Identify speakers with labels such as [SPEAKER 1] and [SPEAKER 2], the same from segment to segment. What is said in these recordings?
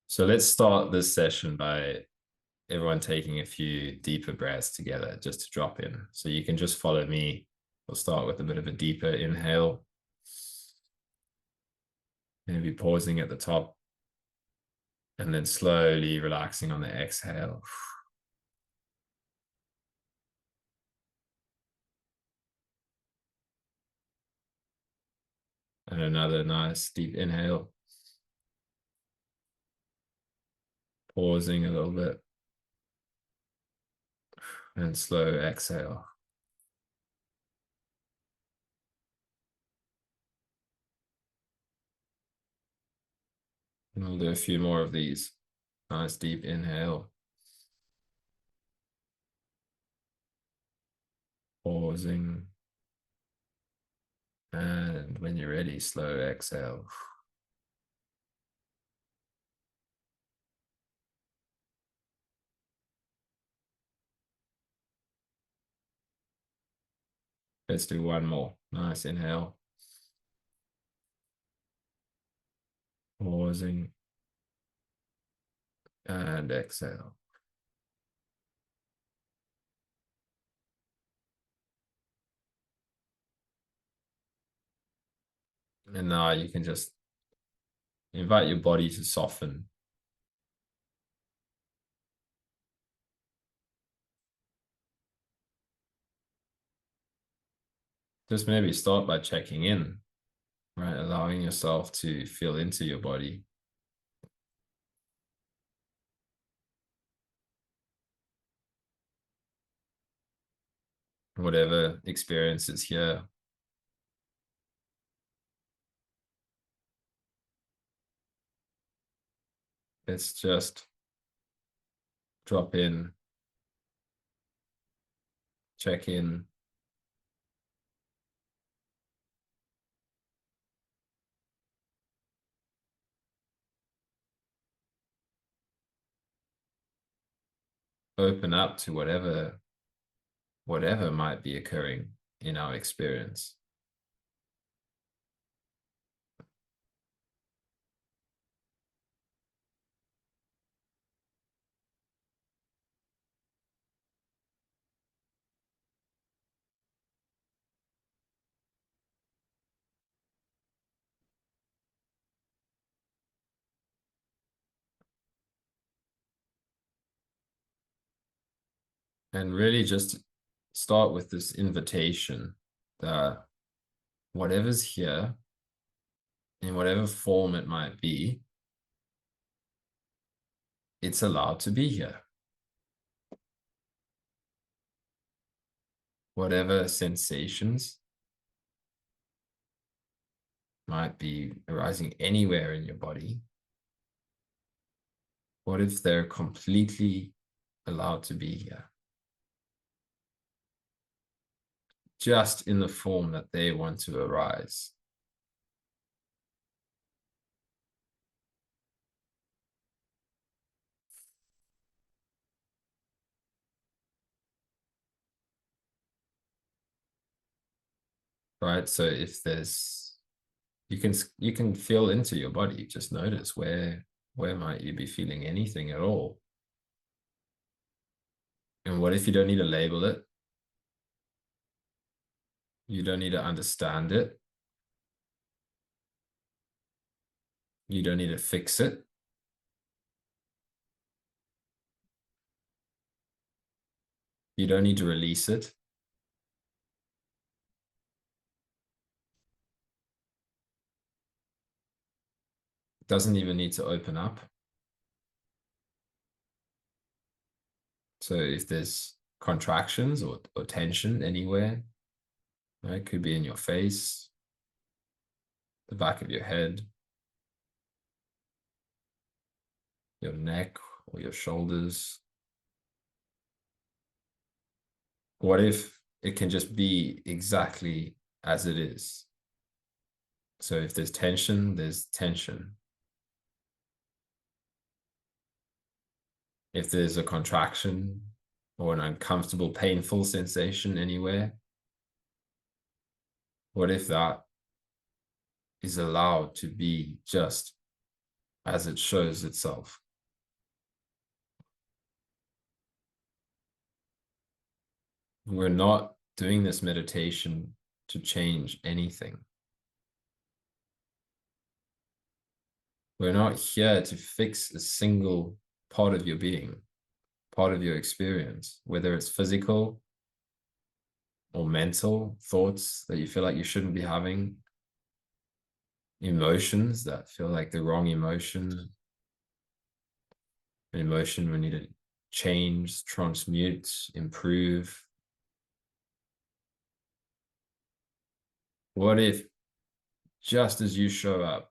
[SPEAKER 1] So let's start this session by everyone taking a few deeper breaths together just to drop in. So you can just follow me. We'll start with a bit of a deeper inhale, maybe pausing at the top, and then slowly relaxing on the exhale. And another nice deep inhale, pausing a little bit, and slow exhale. And we'll do a few more of these. Nice deep inhale, pausing, and when you're ready, slow exhale. Let's do one more. Nice inhale, pausing, and exhale. And now you can just invite your body to soften. Just maybe start by checking in, right? Allowing yourself to feel into your body. Whatever experience is here. Let's just drop in, check in, open up to whatever might be occurring in our experience. And really just start with this invitation that whatever's here, in whatever form it might be, it's allowed to be here. Whatever sensations might be arising anywhere in your body, what if they're completely allowed to be here? Just in the form that they want to arise. Right? So if there's, you can feel into your body, just notice where might you be feeling anything at all? And what if you don't need to label it? You don't need to understand it. You don't need to fix it. You don't need to release it. It doesn't even need to open up. So if there's contractions or tension anywhere, right, it could be in your face, the back of your head, your neck or your shoulders. What if it can just be exactly as it is? So if there's tension, there's tension. If there's a contraction or an uncomfortable, painful sensation anywhere, what if that is allowed to be just as it shows itself. We're not doing this meditation to change anything. We're not here to fix a single part of your being, part of your experience, whether it's physical or mental thoughts that you feel like you shouldn't be having, emotions that feel like the wrong emotion, an emotion we need to change, transmute, improve. What if just as you show up,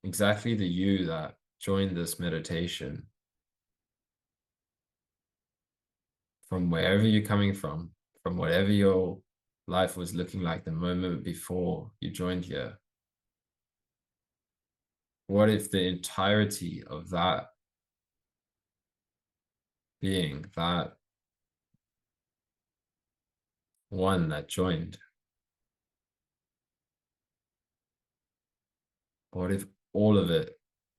[SPEAKER 1] exactly the you that joined this meditation, from wherever you're coming from whatever your life was looking like the moment before you joined here, what if the entirety of that being, that one that joined, what if all of it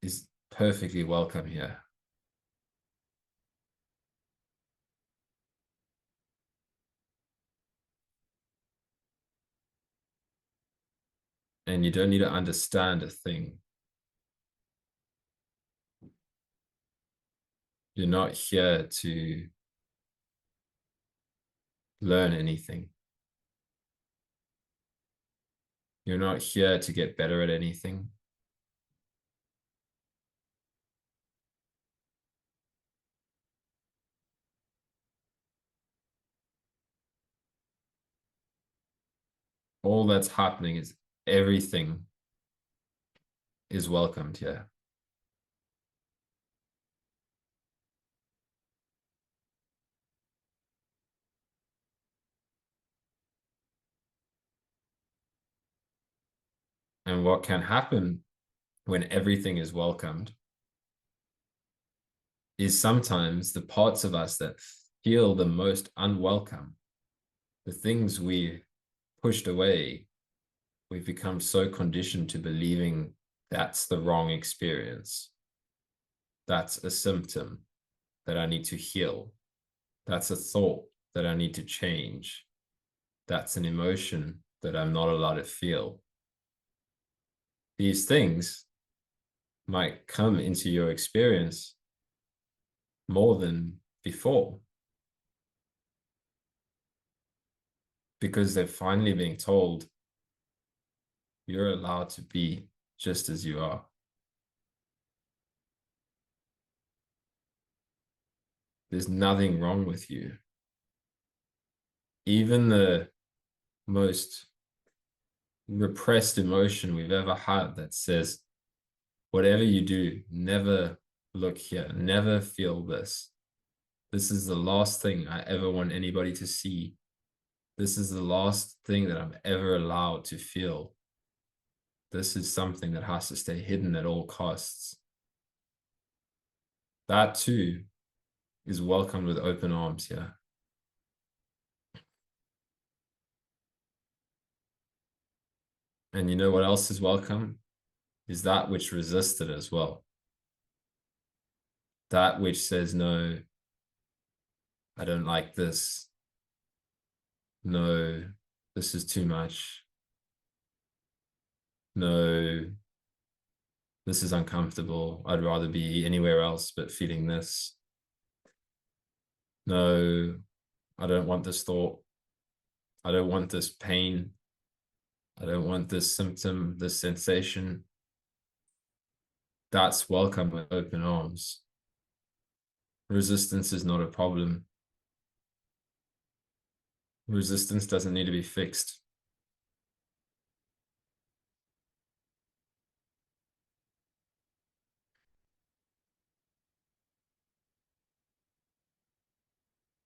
[SPEAKER 1] is perfectly welcome here? And you don't need to understand a thing. You're not here to learn anything. You're not here to get better at anything. All that's happening is everything is welcomed here. And what can happen when everything is welcomed is sometimes the parts of us that feel the most unwelcome, the things we pushed away, we've become so conditioned to believing that's the wrong experience. That's a symptom that I need to heal. That's a thought that I need to change. That's an emotion that I'm not allowed to feel. These things might come into your experience more than before because they're finally being told you're allowed to be just as you are. There's nothing wrong with you. Even the most repressed emotion we've ever had that says, whatever you do, never look here, never feel this. This is the last thing I ever want anybody to see. This is the last thing that I'm ever allowed to feel. This is something that has to stay hidden at all costs. That too is welcomed with open arms here. And you know what else is welcome? Is that which resisted as well. That which says, no, I don't like this. No, this is too much. No, this is uncomfortable. I'd rather be anywhere else but feeling this. No, I don't want this thought. I don't want this pain. I don't want this symptom, this sensation. That's welcome with open arms. Resistance is not a problem. Resistance doesn't need to be fixed.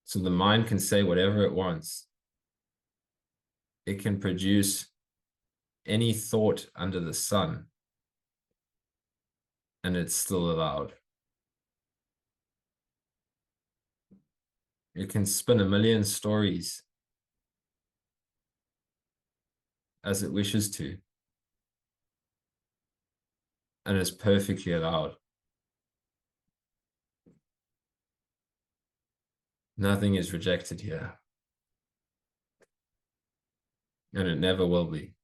[SPEAKER 1] So the mind can say whatever it wants. It can produce any thought under the sun, and it's still allowed. It can spin a million stories as it wishes to. and it's perfectly allowed. Nothing is rejected here, and it never will be.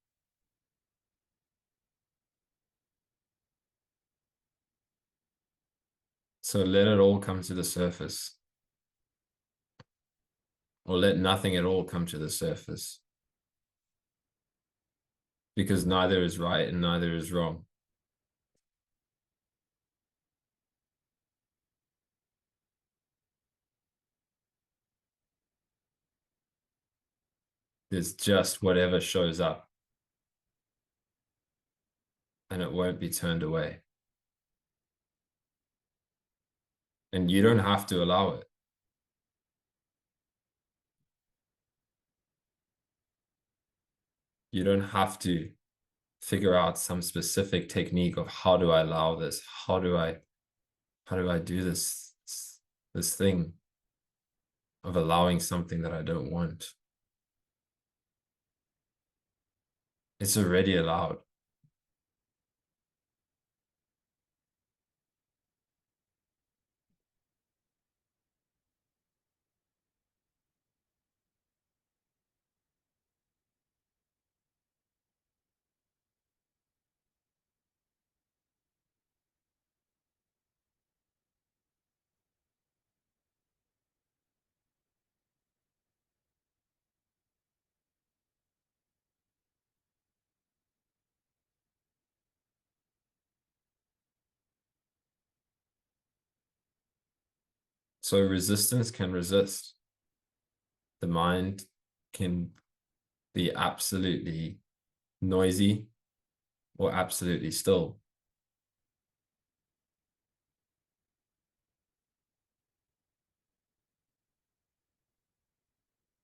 [SPEAKER 1] So let it all come to the surface, or let nothing at all come to the surface, because neither is right and neither is wrong. There's just whatever shows up, and it won't be turned away. And you don't have to allow it. You don't have to figure out some specific technique of how do I allow this? How do I do this thing of allowing something that I don't want? It's already allowed. So resistance can resist. The mind can be absolutely noisy or absolutely still.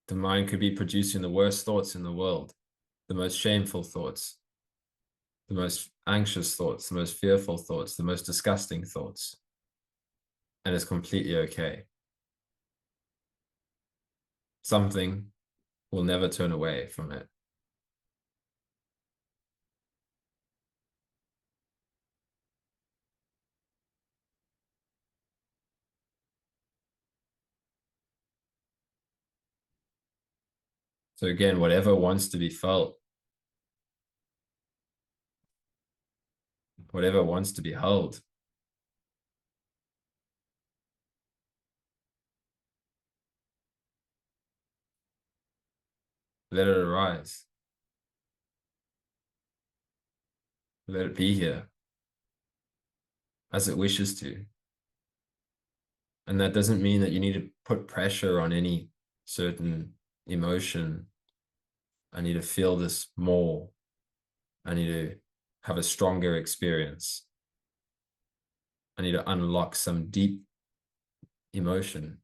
[SPEAKER 1] The mind could be producing the worst thoughts in the world, the most shameful thoughts, the most anxious thoughts, the most fearful thoughts, the most disgusting thoughts. And it's completely okay. Something will never turn away from it. So again, whatever wants to be felt, whatever wants to be held, let it arise. Let it be here as it wishes to. And that doesn't mean that you need to put pressure on any certain emotion. I need to feel this more. I need to have a stronger experience. I need to unlock some deep emotion.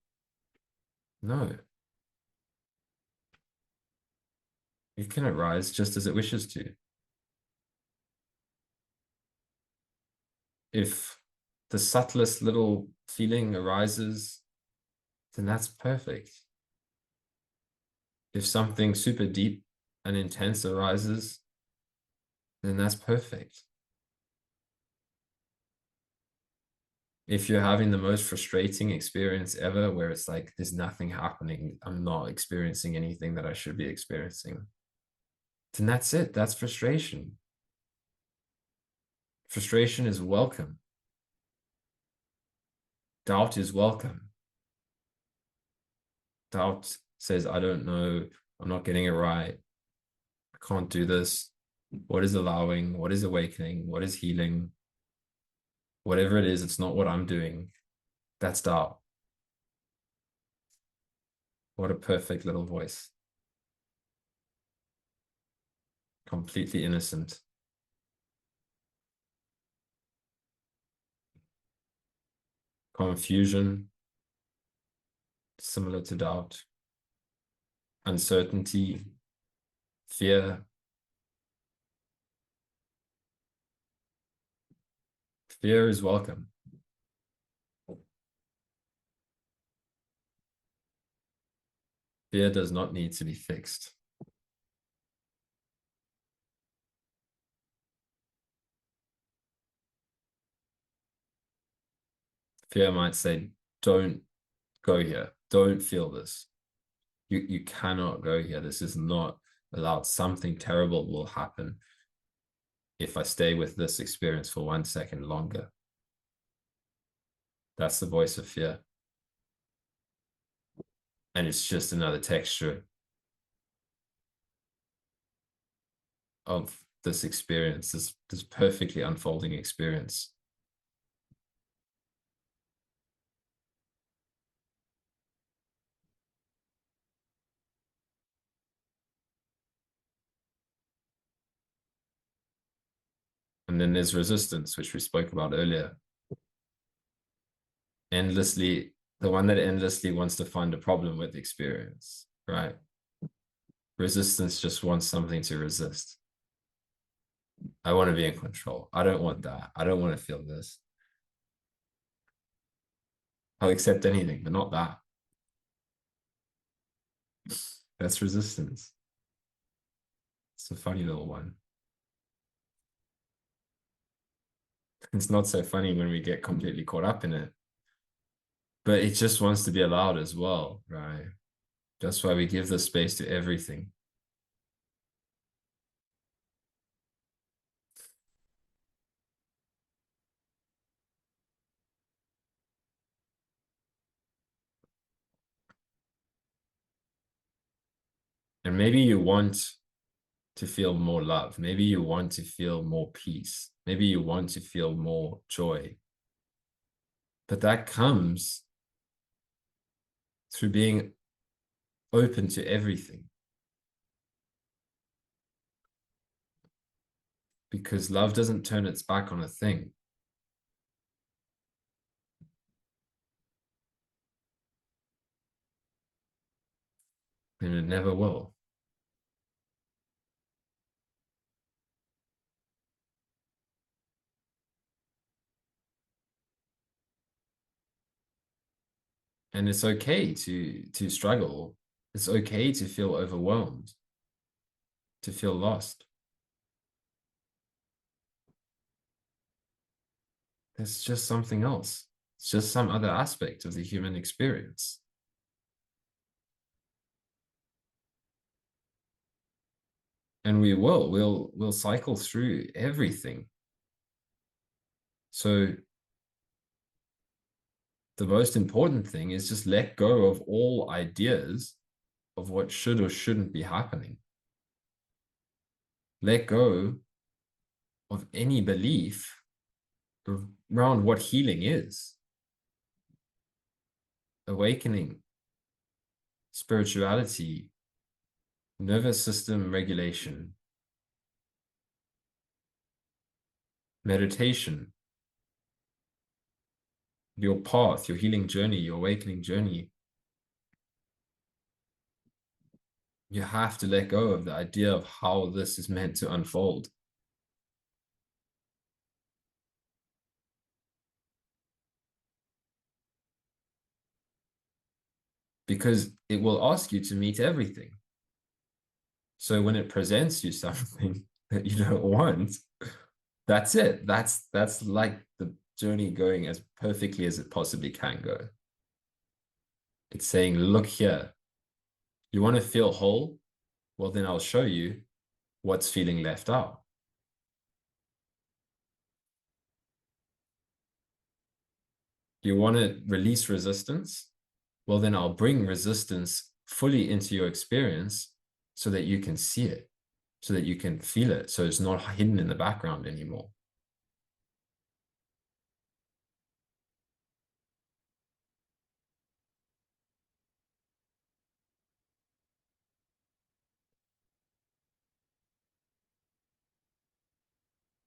[SPEAKER 1] No, it can arise just as it wishes to. If the subtlest little feeling arises, then that's perfect. If something super deep and intense arises, then that's perfect. If you're having the most frustrating experience ever, where it's like there's nothing happening, I'm not experiencing anything that I should be experiencing, then that's it. That's frustration. Frustration is welcome. Doubt is welcome. Doubt says, I don't know, I'm not getting it right, I can't do this. What is allowing? What is awakening? What is healing? Whatever it is, it's not what I'm doing. That's doubt. What a perfect little voice. Completely innocent. Confusion, similar to doubt. Uncertainty, fear. Fear is welcome. Fear does not need to be fixed. Fear might say, don't go here. Don't feel this. You cannot go here. This is not allowed. Something terrible will happen if I stay with this experience for 1 second longer. That's the voice of fear. And it's just another texture of this experience, this perfectly unfolding experience. And then there's resistance, which we spoke about earlier. Endlessly, the one that endlessly wants to find a problem with experience, right? Resistance just wants something to resist. I want to be in control. I don't want that. I don't want to feel this. I'll accept anything, but not that. That's resistance. It's a funny little one. It's not so funny when we get completely caught up in it. But it just wants to be allowed as well, right? That's why we give the space to everything. And maybe you want to feel more love. Maybe you want to feel more peace. Maybe you want to feel more joy. But that comes through being open to everything. Because love doesn't turn its back on a thing. And it never will. And it's okay to struggle. It's okay to feel overwhelmed, to feel lost. It's just something else. It's just some other aspect of the human experience. And we'll cycle through everything. So the most important thing is just let go of all ideas of what should or shouldn't be happening. Let go of any belief around what healing is. Awakening, spirituality, nervous system regulation, meditation, your path, your healing journey, your awakening journey. You have to let go of the idea of how this is meant to unfold. Because it will ask you to meet everything. So when it presents you something that you don't want, that's it. That's like the journey going as perfectly as it possibly can go. It's saying, look here, you want to feel whole? Well, then I'll show you what's feeling left out. You want to release resistance? Well, then I'll bring resistance fully into your experience so that you can see it, so that you can feel it, so it's not hidden in the background anymore.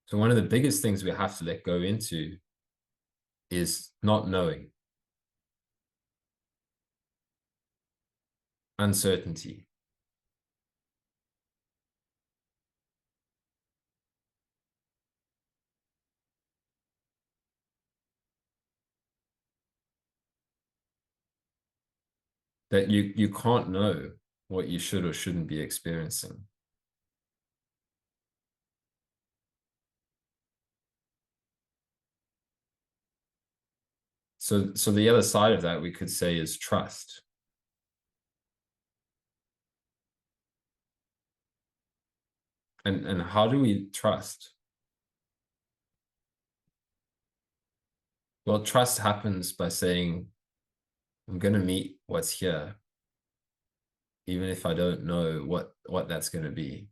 [SPEAKER 1] So one of the biggest things we have to let go into is not knowing, uncertainty. That you can't know what you should or shouldn't be experiencing. So the other side of that we could say is trust. And how do we trust? Well, trust happens by saying, I'm going to meet what's here, even if I don't know what that's going to be.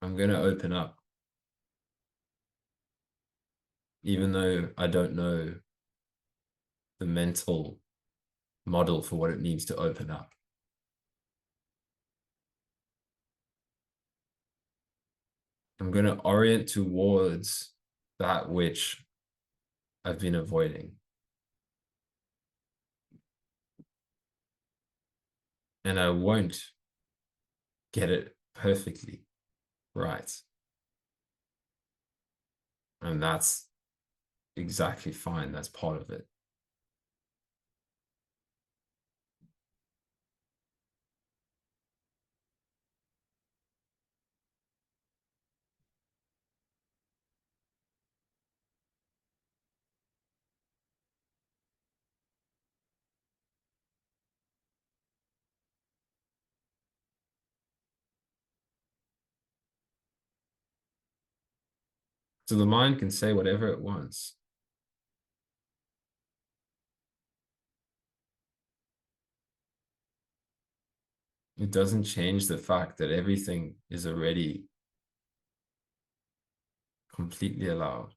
[SPEAKER 1] I'm going to open up, even though I don't know the mental model for what it needs to open up. I'm going to orient towards that which I've been avoiding. And I won't get it perfectly right. And that's exactly fine. That's part of it. So the mind can say whatever it wants. It doesn't change the fact that everything is already completely allowed.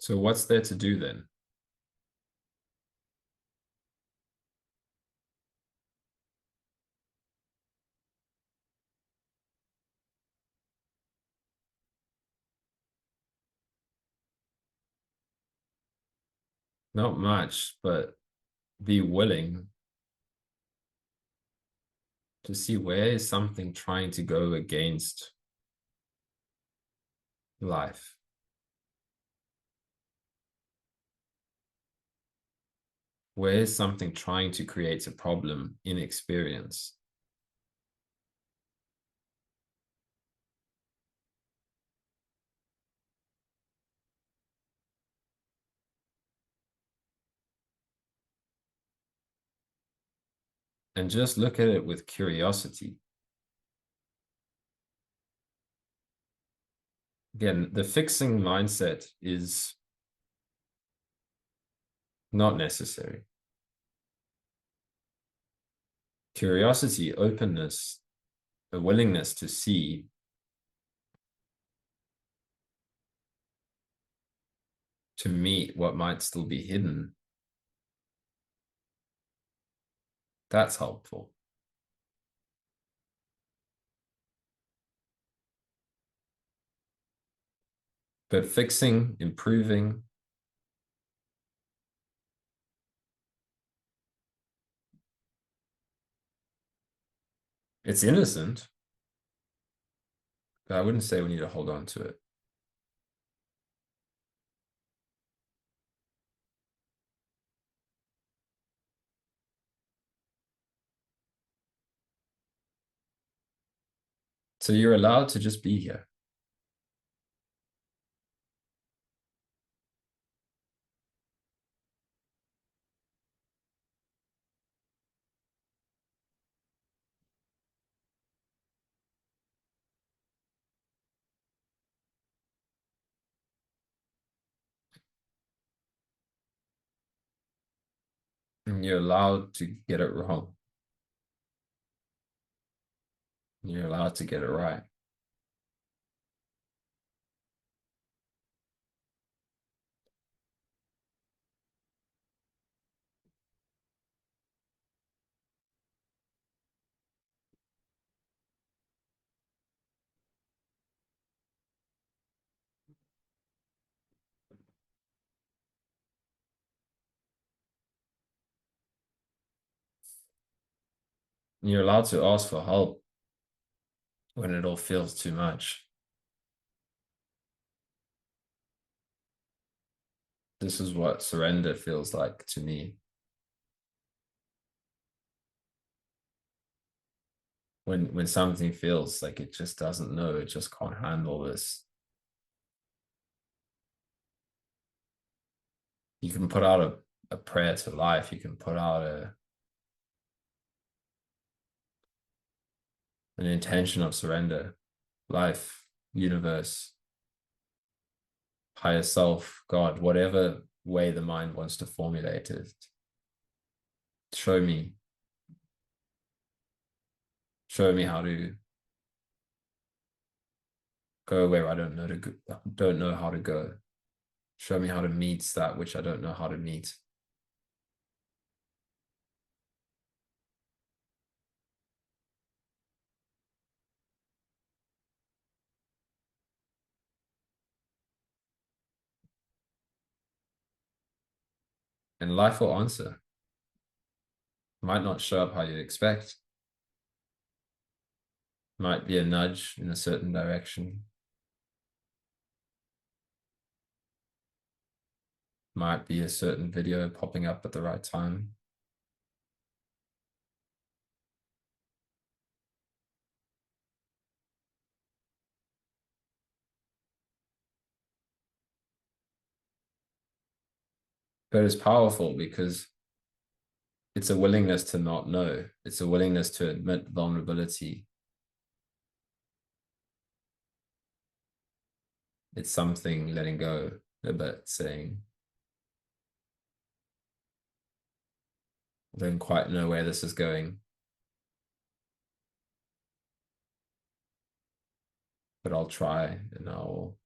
[SPEAKER 1] So what's there to do then? Not much, but be willing to see where is something trying to go against life. Where is something trying to create a problem in experience? And just look at it with curiosity. Again, the fixing mindset is not necessary. Curiosity, openness, a willingness to see, to meet what might still be hidden, that's helpful. But fixing, improving, it's innocent, but I wouldn't say we need to hold on to it. So you're allowed to just be here. And you're allowed to get it wrong. You're allowed to get it right. And you're allowed to ask for help when it all feels too much. This is what surrender feels like to me. When something feels like it just doesn't know, it just can't handle this. You can put out a prayer to life. You can put out an intention of surrender, life, universe, higher self, God, whatever way the mind wants to formulate it. Show me. Show me how to go where I don't know don't know how to go. Show me how to meet that which I don't know how to meet. And life will answer. Might not show up how you'd expect. Might be a nudge in a certain direction. Might be a certain video popping up at the right time. But it's powerful because it's a willingness to not know. It's a willingness to admit vulnerability. It's something letting go a bit, saying, I don't quite know where this is going, but I'll try and I'll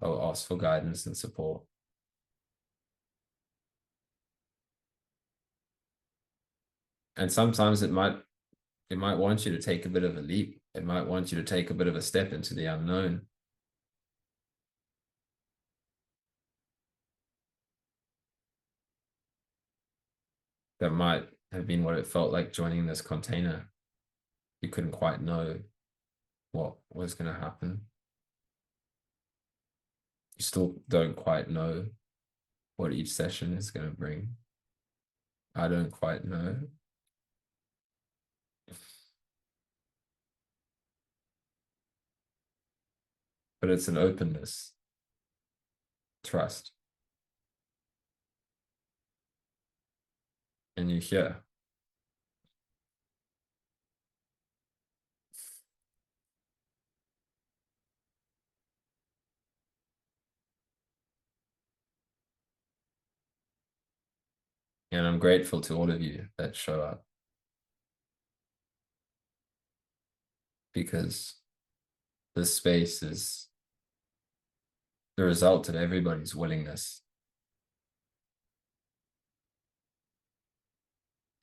[SPEAKER 1] ask for guidance and support. And sometimes it might want you to take a bit of a leap. It might want you to take a bit of a step into the unknown. That might have been what it felt like joining this container. You couldn't quite know what was going to happen. You still don't quite know what each session is going to bring. I don't quite know. But it's an openness, trust, and you hear. And I'm grateful to all of you that show up because this space is the result of everybody's willingness,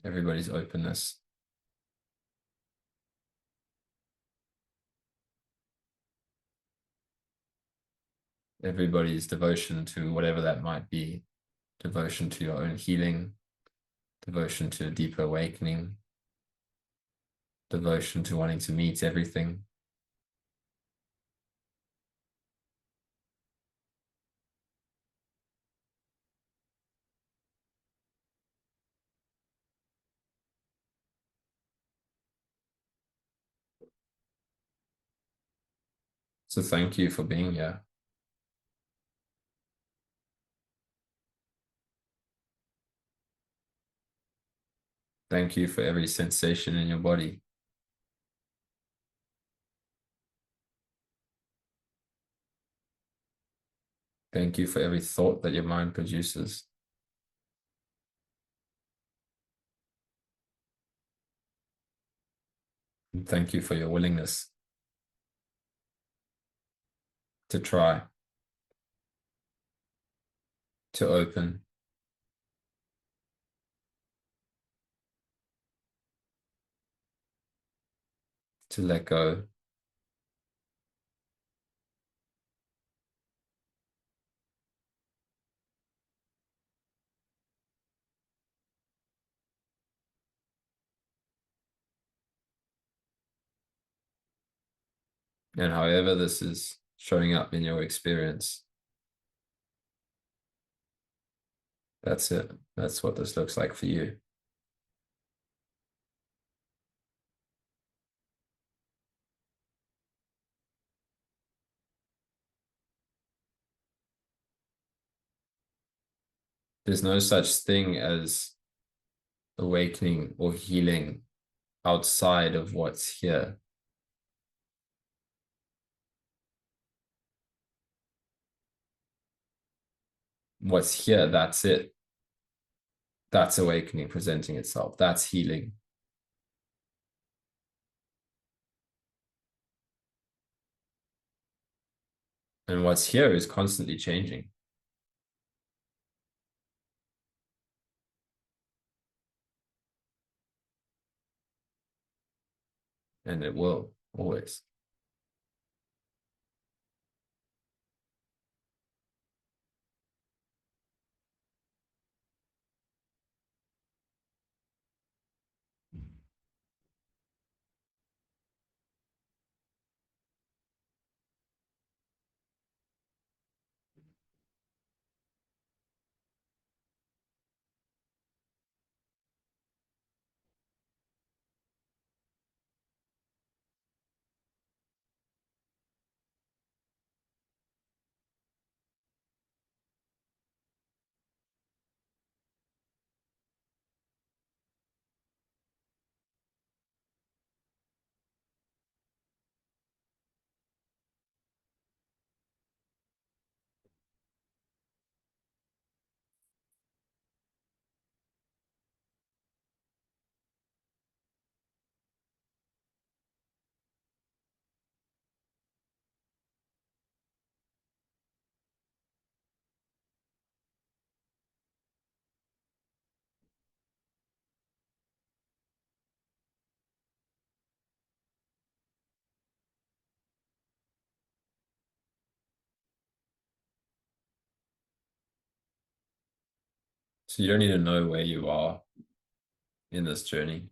[SPEAKER 1] everybody's openness, everybody's devotion to whatever that might be, devotion to your own healing, devotion to a deeper awakening, devotion to wanting to meet everything. So thank you for being here. Thank you for every sensation in your body. Thank you for every thought that your mind produces. And thank you for your willingness to try, to open, to let go. And however this is showing up in your experience, that's it. That's what this looks like for you. There's no such thing as awakening or healing outside of what's here. What's here, that's it. That's awakening presenting itself. That's healing. And what's here is constantly changing. And it will always. So you don't need to know where you are in this journey.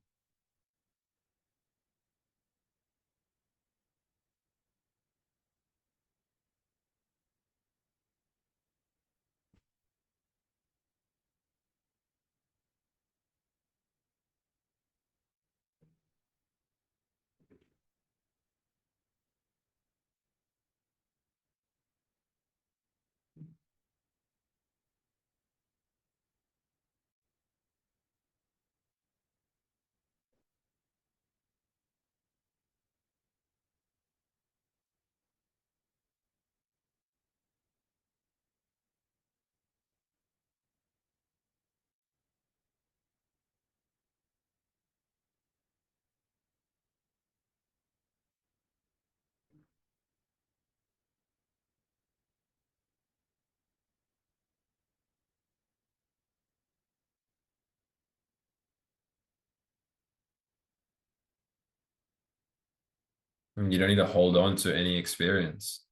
[SPEAKER 1] And you don't need to hold on to any experience.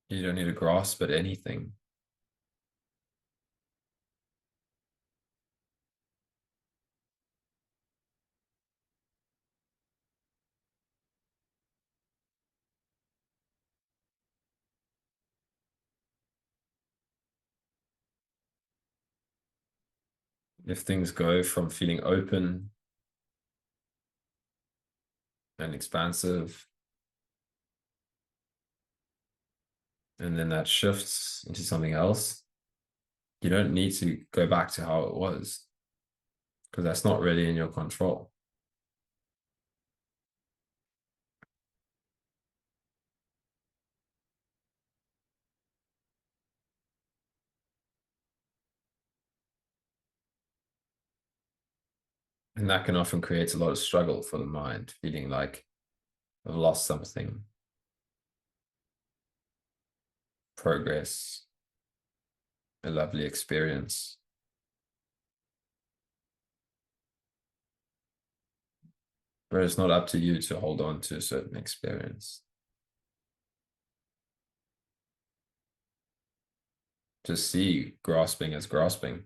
[SPEAKER 1] You don't need to grasp at anything. If things go from feeling open and expansive, and then that shifts into something else, you don't need to go back to how it was because that's not really in your control. And that can often create a lot of struggle for the mind, feeling like I've lost something, progress, a lovely experience. But it's not up to you to hold on to a certain experience. Just see grasping as grasping.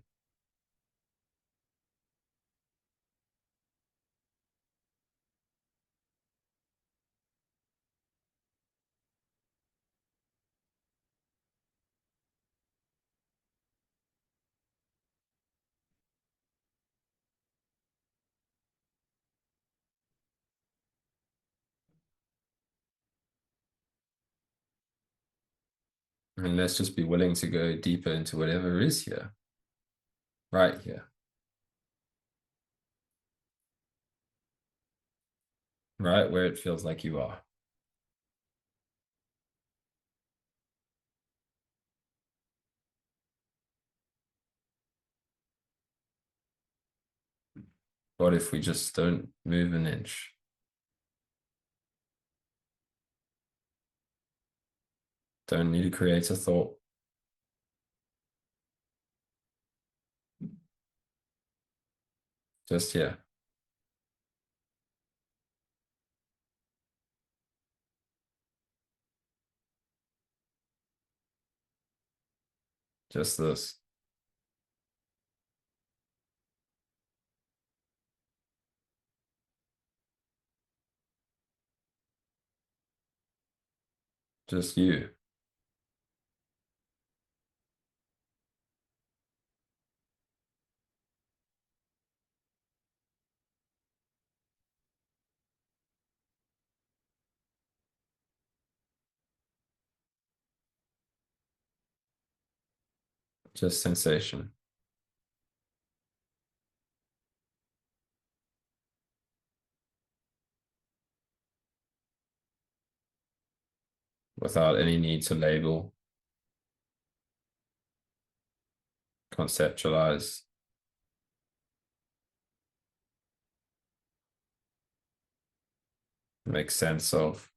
[SPEAKER 1] And let's just be willing to go deeper into whatever is here, right here, right where it feels like you are. What if we just don't move an inch? Don't need to create a thought. Just here. Just this. Just you. Just sensation. Without any need to label, conceptualize, make sense of.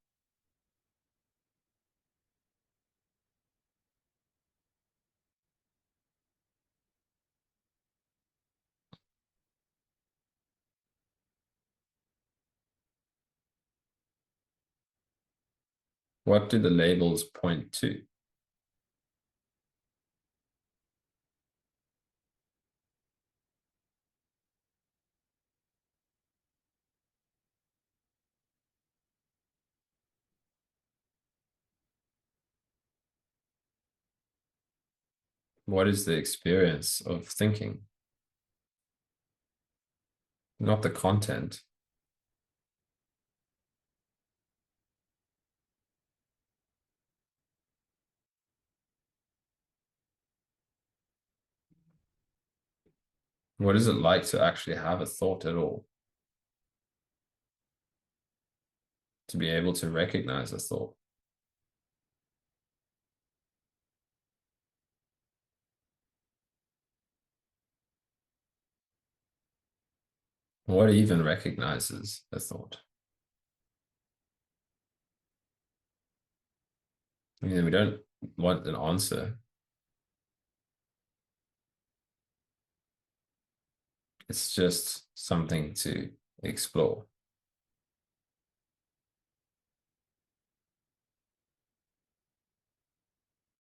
[SPEAKER 1] What do the labels point to? What is the experience of thinking? Not the content. What is it like to actually have a thought at all? To be able to recognize a thought? What even recognizes a thought? I mean, we don't want an answer. It's just something to explore,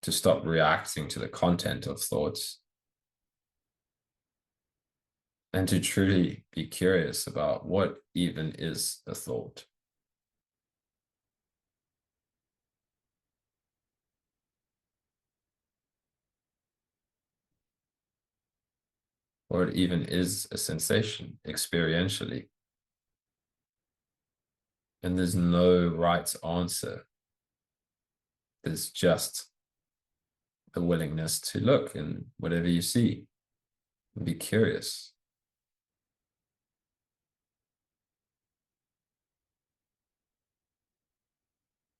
[SPEAKER 1] to stop reacting to the content of thoughts, and to truly be curious about what even is a thought. What even is a sensation experientially. And there's no right answer. There's just the willingness to look in whatever you see and be curious.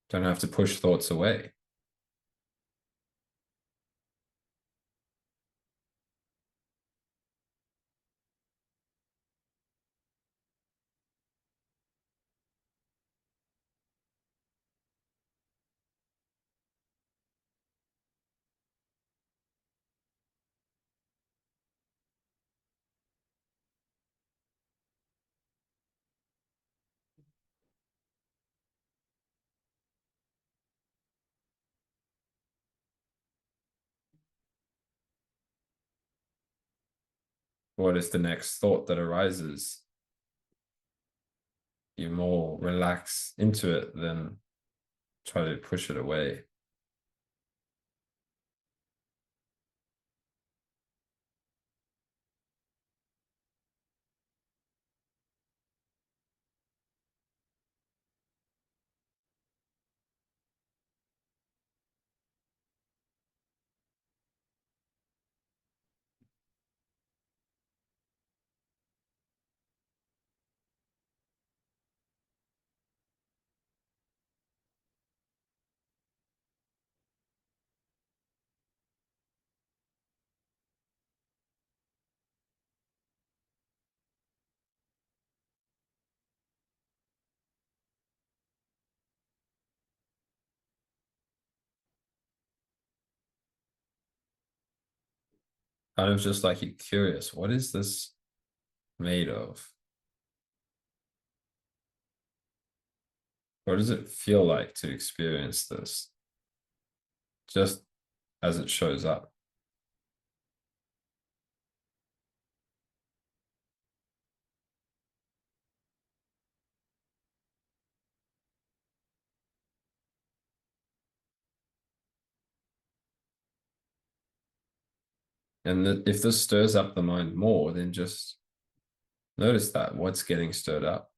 [SPEAKER 1] Don't have to push thoughts away. what if the next thought that arises, you more relax into it than try to push it away? Kind of just like you're curious, what is this made of? What does it feel like to experience this just as it shows up? And if this stirs up the mind more, then just notice that what's getting stirred up.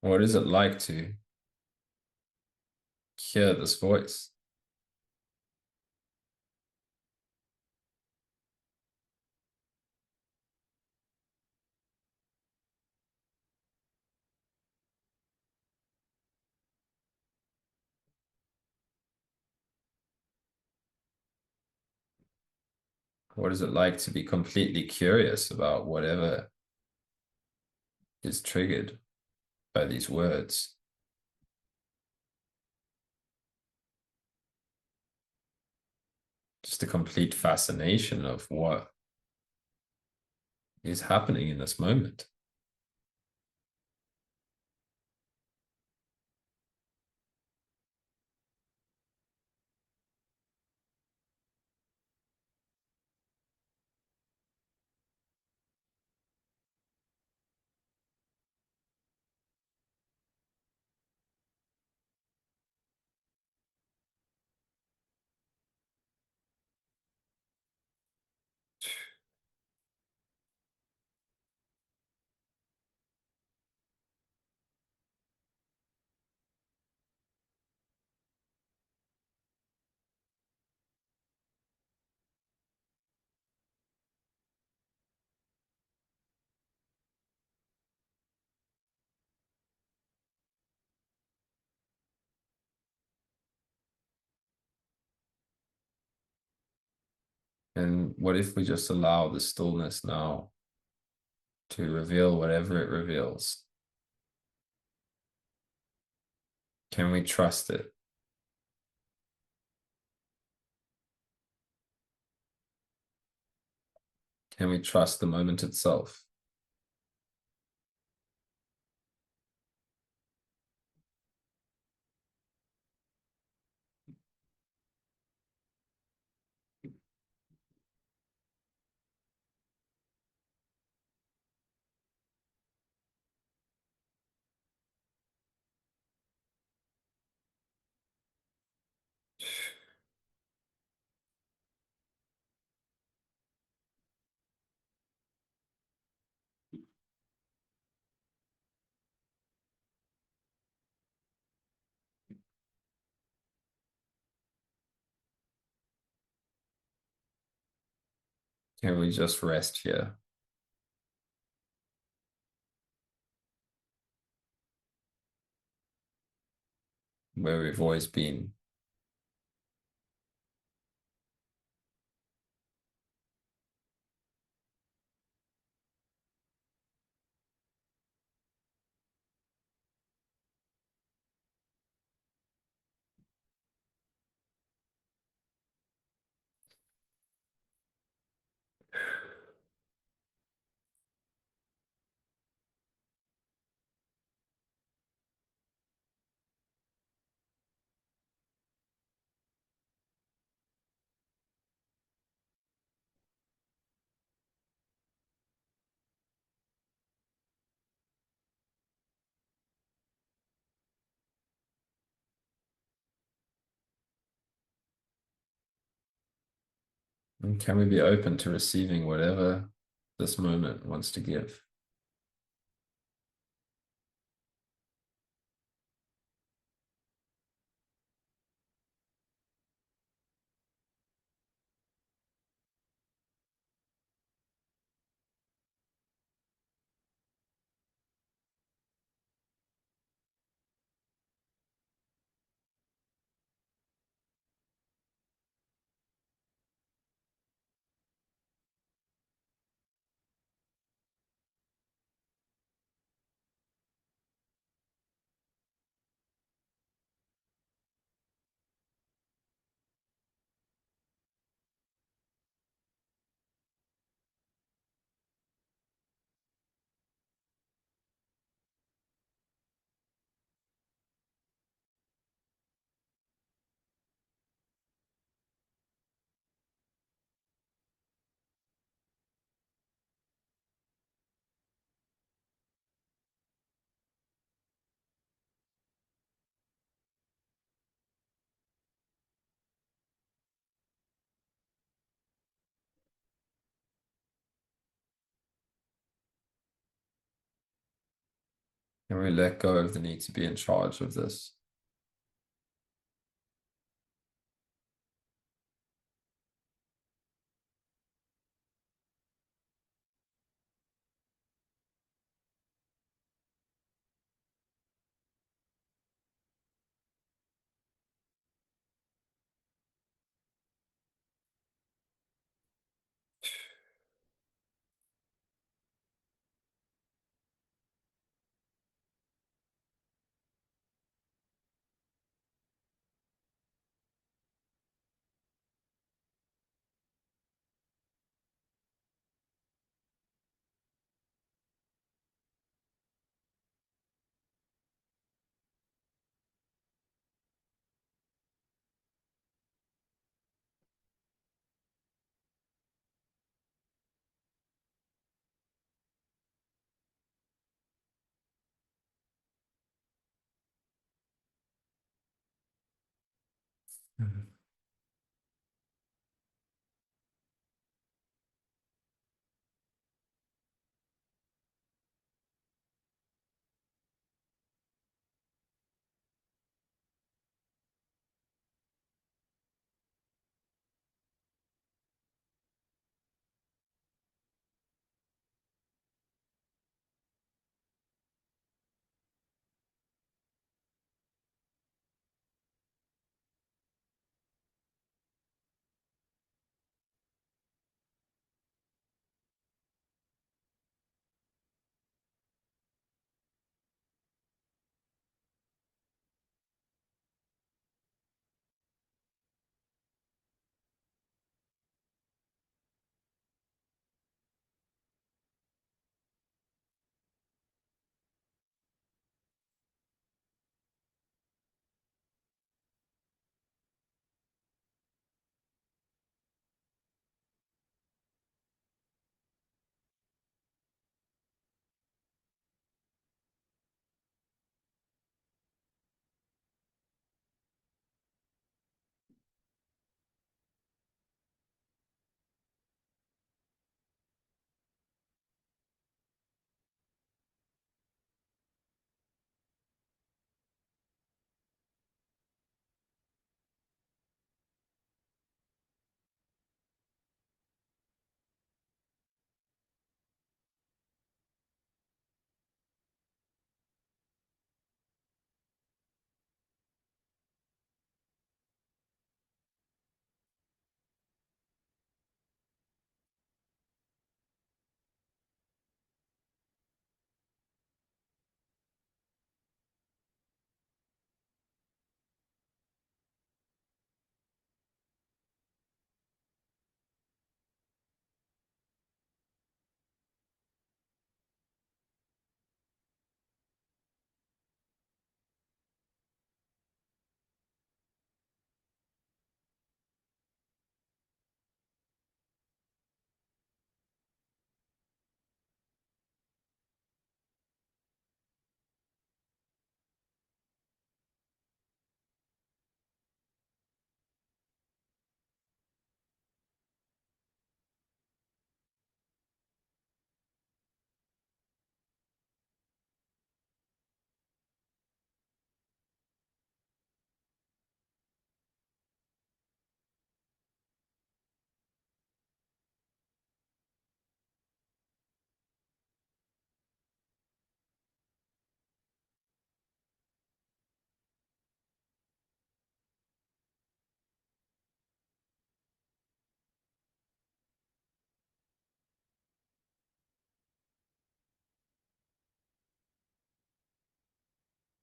[SPEAKER 1] What is it like to hear this voice? What is it like to be completely curious about whatever is triggered by these words? Just a complete fascination of what is happening in this moment. And what if we just allow the stillness now to reveal whatever it reveals? Can we trust it? Can we trust the moment itself? Can we just rest here? where we've always been. And can we be open to receiving whatever this moment wants to give? Can we let go of the need to be in charge of this? Mhm.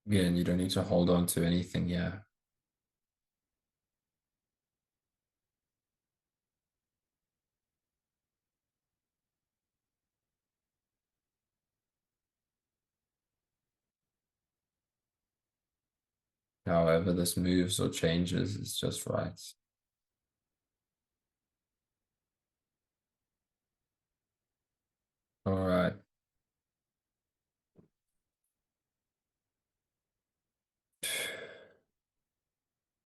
[SPEAKER 1] Again, you don't need to hold on to anything. Yeah. However this moves or changes is just right. All right.